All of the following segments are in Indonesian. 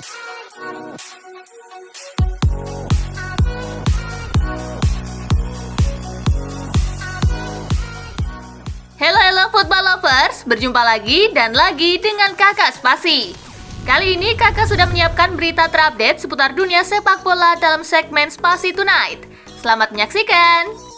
Halo football lovers, berjumpa lagi dan lagi dengan Kakak Spasi. Kali ini Kakak sudah menyiapkan berita terupdate seputar dunia sepak bola dalam segmen Spasi Tonight. Selamat menyaksikan.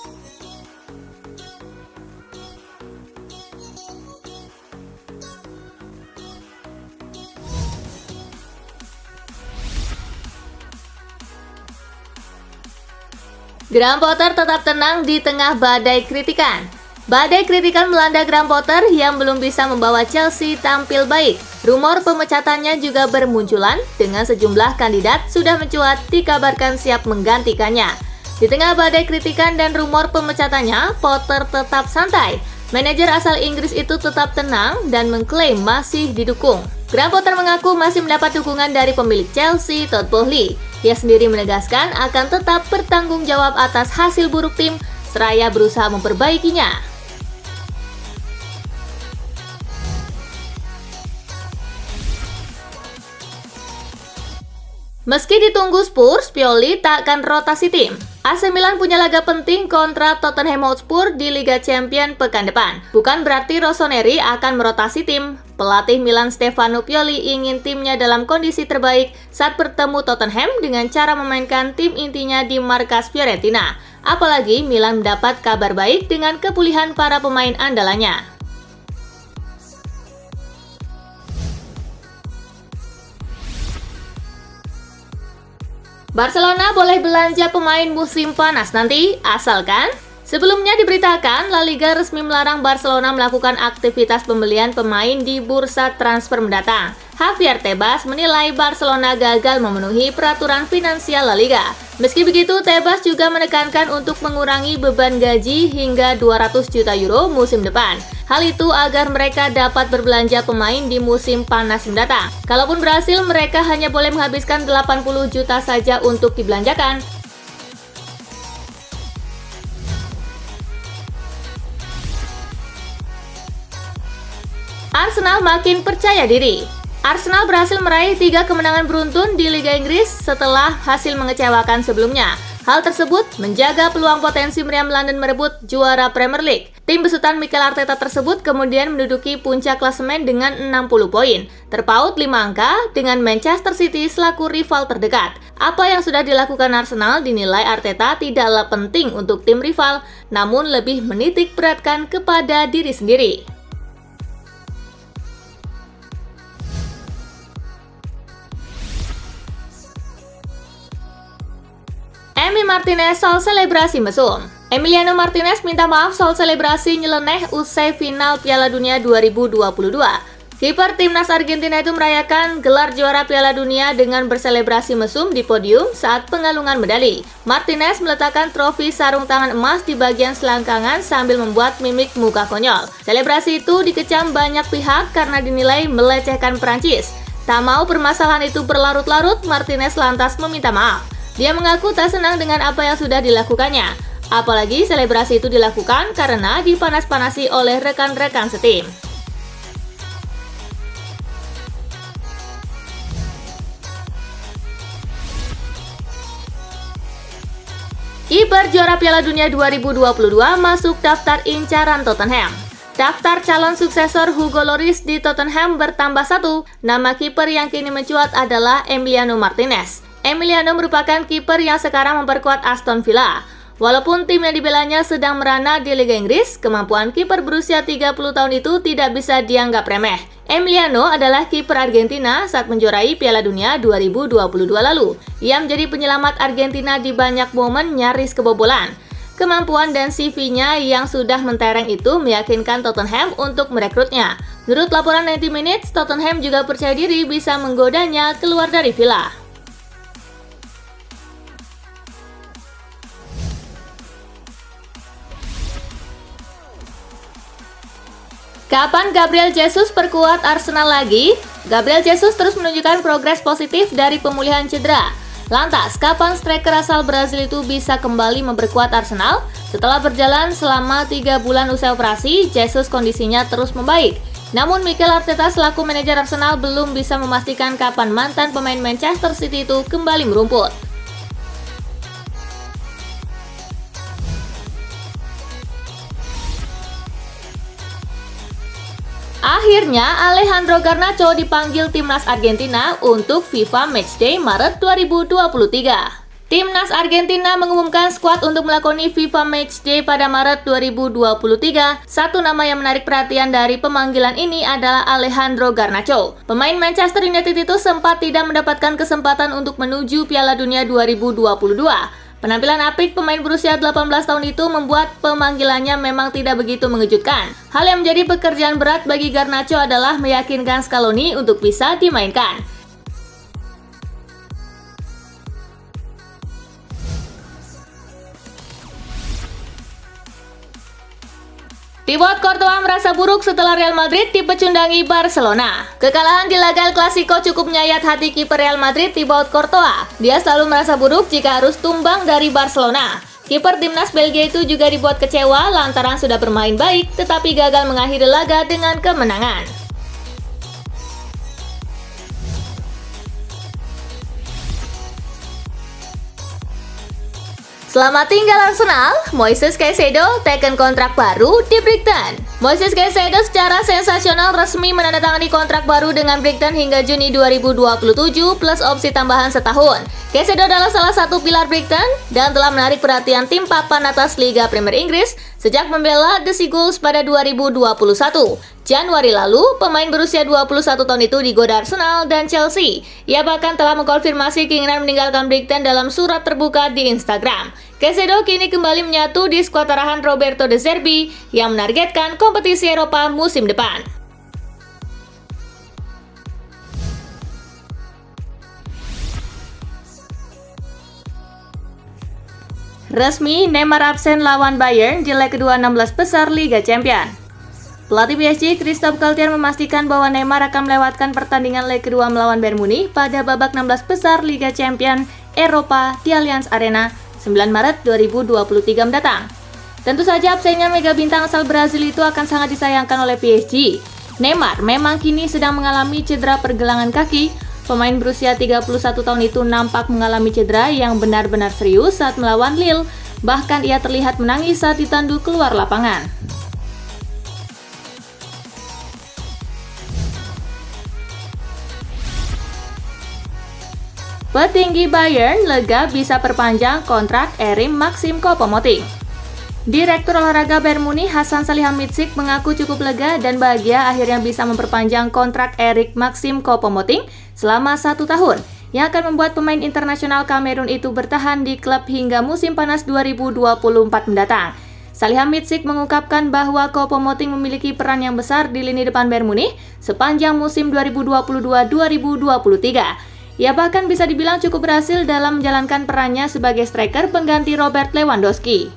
Graham Potter tetap tenang di tengah badai kritikan. Badai kritikan melanda Graham Potter yang belum bisa membawa Chelsea tampil baik. Rumor pemecatannya juga bermunculan dengan sejumlah kandidat sudah mencuat dikabarkan siap menggantikannya. Di tengah badai kritikan dan rumor pemecatannya, Potter tetap santai. Manajer asal Inggris itu tetap tenang dan mengklaim masih didukung. Graham Potter mengaku masih mendapat dukungan dari pemilik Chelsea, Todd Boehly. Ia sendiri menegaskan akan tetap bertanggung jawab atas hasil buruk tim seraya berusaha memperbaikinya. Meski ditunggu Spurs, Pioli tak akan rotasi tim. AC Milan punya laga penting kontra Tottenham Hotspur di Liga Champions pekan depan. Bukan berarti Rossoneri akan merotasi tim. Pelatih Milan Stefano Pioli ingin timnya dalam kondisi terbaik saat bertemu Tottenham dengan cara memainkan tim intinya di markas Fiorentina. Apalagi Milan mendapat kabar baik dengan kepulihan para pemain andalannya. Barcelona boleh belanja pemain musim panas nanti, asalkan sebelumnya diberitakan La Liga resmi melarang Barcelona melakukan aktivitas pembelian pemain di bursa transfer mendatang. Javier Tebas menilai Barcelona gagal memenuhi peraturan finansial La Liga. Meski begitu, Tebas juga menekankan untuk mengurangi beban gaji hingga 200 juta euro musim depan. Hal itu agar mereka dapat berbelanja pemain di musim panas mendatang. Kalaupun berhasil, mereka hanya boleh menghabiskan 80 juta saja untuk dibelanjakan. Arsenal makin percaya diri. Arsenal berhasil meraih 3 kemenangan beruntun di Liga Inggris setelah hasil mengecewakan sebelumnya. Hal tersebut menjaga peluang potensi meriam London merebut juara Premier League. Tim besutan Mikel Arteta tersebut kemudian menduduki puncak klasemen dengan 60 poin, terpaut 5 angka dengan Manchester City selaku rival terdekat. Apa yang sudah dilakukan Arsenal dinilai Arteta tidaklah penting untuk tim rival, namun lebih menitik beratkan kepada diri sendiri. Emi Martinez soal selebrasi mesum. Emiliano Martinez minta maaf soal selebrasi nyeleneh usai final Piala Dunia 2022. Kiper timnas Argentina itu merayakan gelar juara Piala Dunia dengan berselebrasi mesum di podium saat pengalungan medali. Martinez meletakkan trofi sarung tangan emas di bagian selangkangan sambil membuat mimik muka konyol. Selebrasi itu dikecam banyak pihak karena dinilai melecehkan Prancis. Tak mau permasalahan itu berlarut-larut, Martinez lantas meminta maaf. Dia mengaku tak senang dengan apa yang sudah dilakukannya. Apalagi selebrasi itu dilakukan karena dipanas-panasi oleh rekan-rekan setim. Kiper juara Piala Dunia 2022 masuk daftar incaran Tottenham. Daftar calon suksesor Hugo Lloris di Tottenham bertambah 1. Nama kiper yang kini mencuat adalah Emiliano Martinez. Emiliano merupakan kiper yang sekarang memperkuat Aston Villa. Walaupun tim yang dibelanya sedang merana di Liga Inggris, kemampuan kiper berusia 30 tahun itu tidak bisa dianggap remeh. Emiliano adalah kiper Argentina saat menjuarai Piala Dunia 2022 lalu. Ia menjadi penyelamat Argentina di banyak momen nyaris kebobolan. Kemampuan dan CV-nya yang sudah mentereng itu meyakinkan Tottenham untuk merekrutnya. Menurut laporan 90 Minutes, Tottenham juga percaya diri bisa menggodanya keluar dari Villa. Kapan Gabriel Jesus perkuat Arsenal lagi? Gabriel Jesus terus menunjukkan progres positif dari pemulihan cedera. Lantas, kapan striker asal Brazil itu bisa kembali memperkuat Arsenal? Setelah berjalan selama 3 bulan usai operasi, Jesus kondisinya terus membaik. Namun Mikel Arteta selaku manajer Arsenal belum bisa memastikan kapan mantan pemain Manchester City itu kembali merumput. Akhirnya, Alejandro Garnacho dipanggil timnas Argentina untuk FIFA Matchday Maret 2023. Timnas Argentina mengumumkan skuad untuk melakoni FIFA Matchday pada Maret 2023. Satu nama yang menarik perhatian dari pemanggilan ini adalah Alejandro Garnacho. Pemain Manchester United itu sempat tidak mendapatkan kesempatan untuk menuju Piala Dunia 2022. Penampilan apik pemain berusia 18 tahun itu membuat pemanggilannya memang tidak begitu mengejutkan. Hal yang menjadi pekerjaan berat bagi Garnacho adalah meyakinkan Scaloni untuk bisa dimainkan. Thibaut Courtois merasa buruk setelah Real Madrid dipecundangi Barcelona. Kekalahan di laga El Clasico cukup menyayat hati kiper Real Madrid Thibaut Courtois. Dia selalu merasa buruk jika harus tumbang dari Barcelona. Kiper timnas Belgia itu juga dibuat kecewa lantaran sudah bermain baik tetapi gagal mengakhiri laga dengan kemenangan. Selamat tinggal Arsenal, Moises Caicedo tekan kontrak baru di Brighton. Moises Caicedo secara sensasional resmi menandatangani kontrak baru dengan Brighton hingga Juni 2027 plus opsi tambahan setahun. Caicedo adalah salah satu pilar Brighton dan telah menarik perhatian tim papan atas Liga Premier Inggris sejak membela The Seagulls pada 2021. Januari lalu, pemain berusia 21 tahun itu digoda Arsenal dan Chelsea. Ia bahkan telah mengkonfirmasi keinginan meninggalkan Brighton dalam surat terbuka di Instagram. Caicedo kini kembali menyatu di skuad arahan Roberto De Zerbi yang menargetkan kompetisi Eropa musim depan. Resmi, Neymar absen lawan Bayern di leg kedua 16 besar Liga Champions. Pelatih PSG Christophe Galtier memastikan bahwa Neymar akan melewatkan pertandingan leg kedua melawan Bayern Munich pada babak 16 besar Liga Champions Eropa di Allianz Arena 9 Maret 2023 mendatang. Tentu saja absennya mega bintang asal Brazil itu akan sangat disayangkan oleh PSG. Neymar memang kini sedang mengalami cedera pergelangan kaki. Pemain berusia 31 tahun itu nampak mengalami cedera yang benar-benar serius saat melawan Lille. Bahkan ia terlihat menangis saat ditandu keluar lapangan. Petinggi Bayern lega bisa perpanjang kontrak Erim Maxim Choupo-Moting. Direktur olahraga Bayern Munich Hasan Salihamidzic mengaku cukup lega dan bahagia akhirnya bisa memperpanjang kontrak Erik Maxim Choupo-Moting selama 1 tahun, yang akan membuat pemain internasional Kamerun itu bertahan di klub hingga musim panas 2024 mendatang. Salihamidzic mengungkapkan bahwa Choupo-Moting memiliki peran yang besar di lini depan Bayern Munich sepanjang musim 2022-2023. Ia bahkan bisa dibilang cukup berhasil dalam menjalankan perannya sebagai striker pengganti Robert Lewandowski.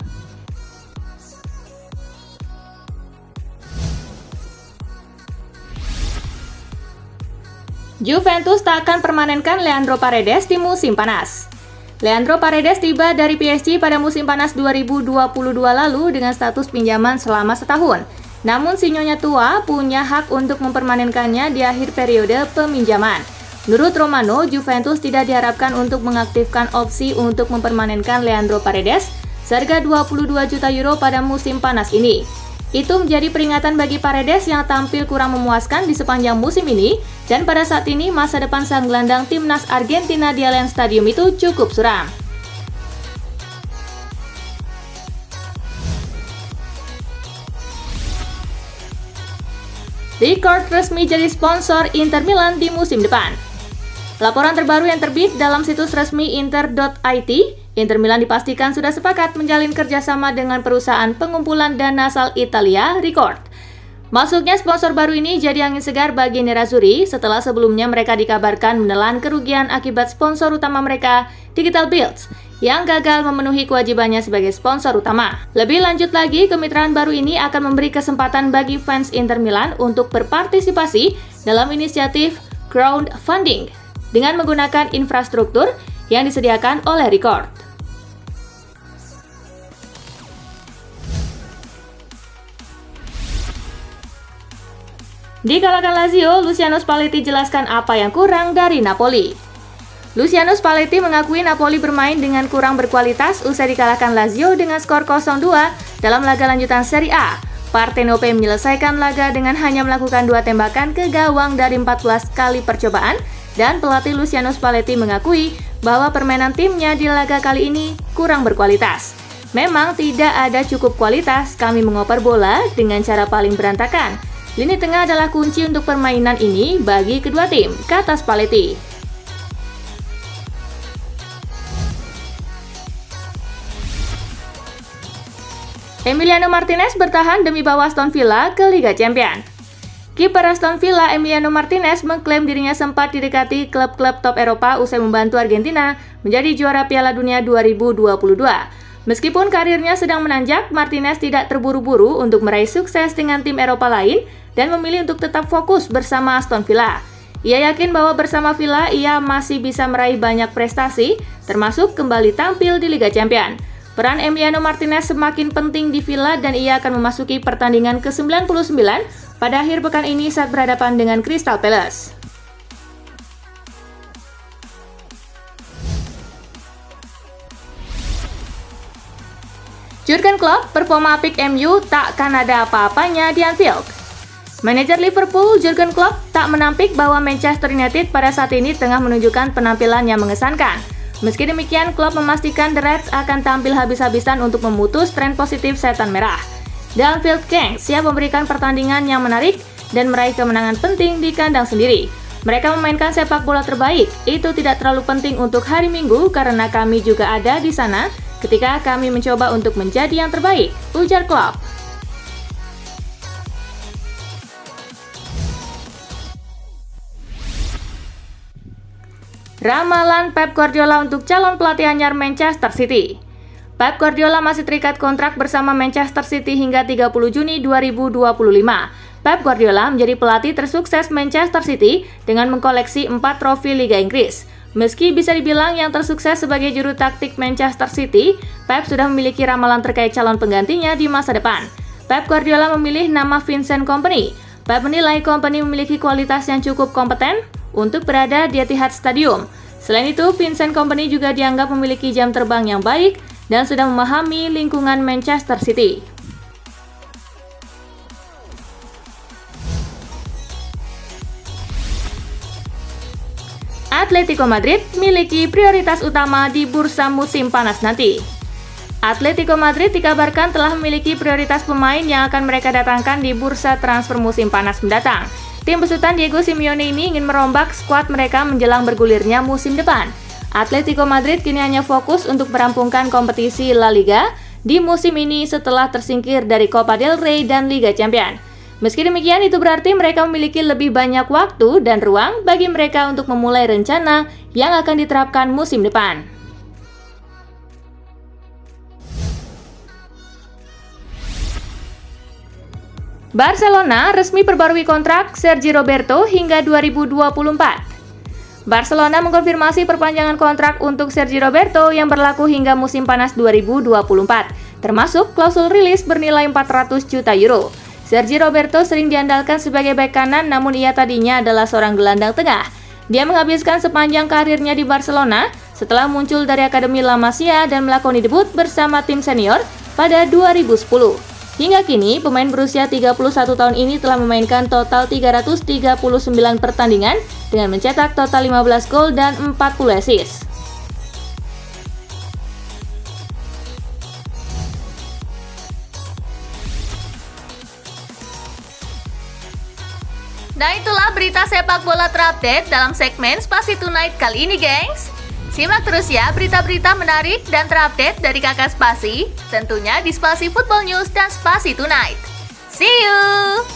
Juventus tak akan permanenkan Leandro Paredes di musim panas. Leandro Paredes tiba dari PSG pada musim panas 2022 lalu dengan status pinjaman selama setahun. Namun si nyonya tua punya hak untuk mempermanenkannya di akhir periode peminjaman. Menurut Romano, Juventus tidak diharapkan untuk mengaktifkan opsi untuk mempermanenkan Leandro Paredes seharga 22 juta euro pada musim panas ini. Itu menjadi peringatan bagi Paredes yang tampil kurang memuaskan di sepanjang musim ini, dan pada saat ini masa depan sang gelandang timnas Argentina di Allianz Stadium itu cukup suram. Record resmi jadi sponsor Inter Milan di musim depan. Laporan terbaru yang terbit dalam situs resmi inter.it, Inter Milan dipastikan sudah sepakat menjalin kerjasama dengan perusahaan pengumpulan dana asal Italia, Record. Masuknya sponsor baru ini jadi angin segar bagi Nerazzurri setelah sebelumnya mereka dikabarkan menelan kerugian akibat sponsor utama mereka, Digital Bills, yang gagal memenuhi kewajibannya sebagai sponsor utama. Lebih lanjut lagi, kemitraan baru ini akan memberi kesempatan bagi fans Inter Milan untuk berpartisipasi dalam inisiatif crowdfunding dengan menggunakan infrastruktur yang disediakan oleh Record. Dikalahkan Lazio, Luciano Spalletti jelaskan apa yang kurang dari Napoli. Luciano Spalletti mengakui Napoli bermain dengan kurang berkualitas usai dikalahkan Lazio dengan skor 0-2 dalam laga lanjutan Serie A. Partenope menyelesaikan laga dengan hanya melakukan 2 tembakan ke gawang dari 14 kali percobaan, dan pelatih Luciano Spalletti mengakui bahwa permainan timnya di laga kali ini kurang berkualitas. Memang tidak ada cukup kualitas, kami mengoper bola dengan cara paling berantakan. Lini tengah adalah kunci untuk permainan ini bagi kedua tim, kata Spalletti. Emiliano Martinez bertahan demi bawa Aston Villa ke Liga Champions. Kiper Aston Villa Emiliano Martinez mengklaim dirinya sempat didekati klub-klub top Eropa usai membantu Argentina menjadi juara Piala Dunia 2022. Meskipun karirnya sedang menanjak, Martinez tidak terburu-buru untuk meraih sukses dengan tim Eropa lain dan memilih untuk tetap fokus bersama Aston Villa. Ia yakin bahwa bersama Villa ia masih bisa meraih banyak prestasi, termasuk kembali tampil di Liga Champions. Peran Emiliano Martinez semakin penting di Villa dan ia akan memasuki pertandingan ke-99 pada akhir pekan ini saat berhadapan dengan Crystal Palace. Jurgen Klopp, performa apik MU takkan ada apa-apanya di Anfield. Manajer Liverpool, Jurgen Klopp, tak menampik bahwa Manchester United pada saat ini tengah menunjukkan penampilan yang mengesankan. Meski demikian, Klopp memastikan The Reds akan tampil habis-habisan untuk memutus tren positif setan merah. The Anfield Kings siap memberikan pertandingan yang menarik dan meraih kemenangan penting di kandang sendiri. Mereka memainkan sepak bola terbaik, itu tidak terlalu penting untuk hari Minggu karena kami juga ada di sana ketika kami mencoba untuk menjadi yang terbaik, ujar Klopp. Ramalan Pep Guardiola untuk calon pelatih anyar Manchester City. Pep Guardiola masih terikat kontrak bersama Manchester City hingga 30 Juni 2025. Pep Guardiola menjadi pelatih tersukses Manchester City dengan mengkoleksi 4 trofi Liga Inggris. Meski bisa dibilang yang tersukses sebagai juru taktik Manchester City, Pep sudah memiliki ramalan terkait calon penggantinya di masa depan. Pep Guardiola memilih nama Vincent Kompany. Pep menilai Kompany memiliki kualitas yang cukup kompeten untuk berada di Etihad Stadium. Selain itu, Vincent Kompany juga dianggap memiliki jam terbang yang baik dan sudah memahami lingkungan Manchester City. Atletico Madrid miliki prioritas utama di bursa musim panas nanti. Atletico Madrid dikabarkan telah memiliki prioritas pemain yang akan mereka datangkan di bursa transfer musim panas mendatang. Tim besutan Diego Simeone ini ingin merombak skuad mereka menjelang bergulirnya musim depan. Atletico Madrid kini hanya fokus untuk merampungkan kompetisi La Liga di musim ini setelah tersingkir dari Copa del Rey dan Liga Champions. Meski demikian, itu berarti mereka memiliki lebih banyak waktu dan ruang bagi mereka untuk memulai rencana yang akan diterapkan musim depan. Barcelona resmi perbarui kontrak Sergi Roberto hingga 2024. Barcelona mengkonfirmasi perpanjangan kontrak untuk Sergi Roberto yang berlaku hingga musim panas 2024, termasuk klausul rilis bernilai 400 juta euro. Sergi Roberto sering diandalkan sebagai bek kanan, namun ia tadinya adalah seorang gelandang tengah. Dia menghabiskan sepanjang karirnya di Barcelona setelah muncul dari Akademi La Masia dan melakoni debut bersama tim senior pada 2010. Hingga kini, pemain berusia 31 tahun ini telah memainkan total 339 pertandingan dengan mencetak total 15 gol dan 40 assist. Nah, itulah berita sepak bola terupdate dalam segmen Spasi Tonight kali ini, gengs. Simak terus ya berita-berita menarik dan terupdate dari Kakak Spasi, tentunya di Spasi Football News dan Spasi Tonight. See you!